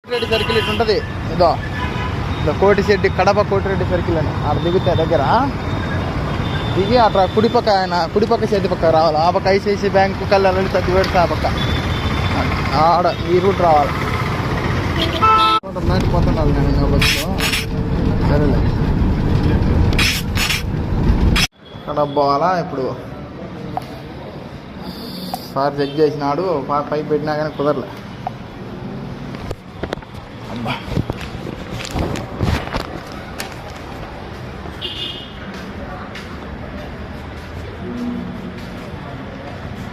Koti Reddy circle ఇటు ఉంటుంది. ఇదో కోటిశెట్టి కడప కోటిరెడ్డి సర్కిల్ అని ఆడ దిగుతా దగ్గర దిగి అట్లా కుడిపక్క చేతి పక్క రావాలి. ఆ పక్క ఐసిఐసి బ్యాంకు కళ్ళాలి తగ్గి పెడితే ఆ పక్క ఆడ ఈ రూట్ రావాలి. కొంతమంది పోతున్నాను నేను ఇంకా బస్సు. సరేలే కడప పోవాలా ఇప్పుడు. సార్ చెక్ చేసినాడు, పైపు పెట్టినా కానీ కుదరలే. అబ్బా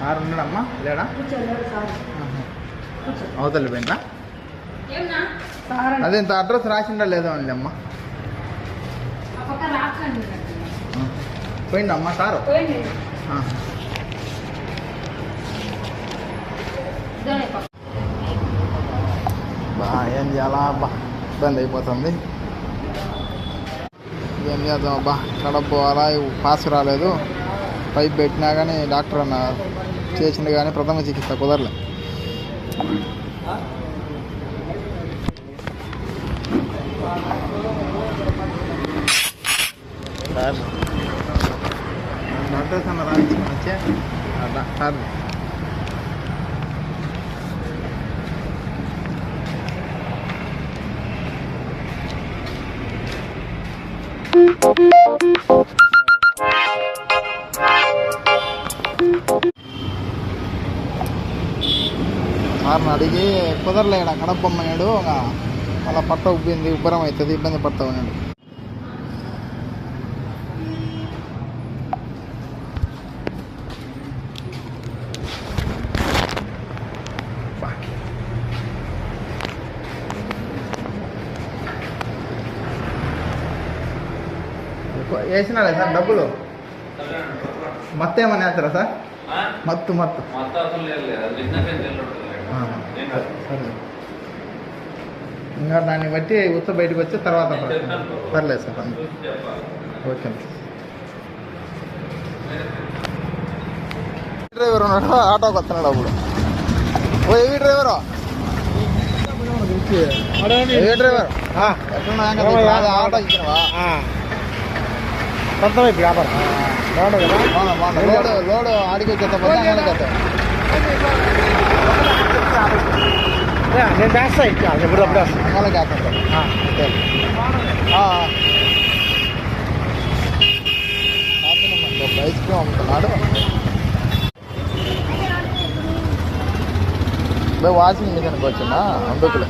సార్ ఉన్నాడమ్మా లేడా? అవతల పోయిందా? అదే ఇంత అడ్రస్ రాసిండా లేదా అండి అమ్మ? పోయిందమ్మా సారు? ఏం చేయాలా అబ్బా, ఇబ్బంది అయిపోతుంది. ఏం చేద్దాం అబ్బా, కడప పోవాలా, పాస్ రాలేదు. పైప్ పెట్టినా కానీ డాక్టర్ అన్న చేసిండు కానీ ప్రథమ చికిత్స కుదరలే. డాక్టర్స్ అన్న రాయించుకొని వచ్చే సార్ సార్ని అడిగి కుదరలేడా కడప పొమ్మన్నాడు. అలా పట్ట ఉబ్బింది, ఉబ్బరం అవుతుంది, ఇబ్బంది పడతా ఉన్నాడు. వేసినాడే సార్ డబ్బులు? మత్తు ఏమన్నా వేస్తారా సార్? మత్తు సరే, ఇంకా దాన్ని బట్టి ఉత్త బయటకు వచ్చి తర్వాత పర్లేదు సార్. ఓకే. డ్రైవర్ ఉన్నాడు, ఆటోకి వస్తున్నాడు అప్పుడు. ఓ ఏవి డ్రైవరు? ఏ డ్రైవర్ ఎట్లా ఆటో ఇచ్చినవా? కొంతవైపు వ్యాపారం లోడ్ ఆడికి వచ్చేస్తా నేను వేస్తా ఇచ్చాను ఎప్పుడప్పుడు అంగళకి వేస్తాను. ఐస్ క్రీమ్ అమ్ముతున్నాడు. వాషింగ్ మిషన్కి వచ్చిందా అందుకులే.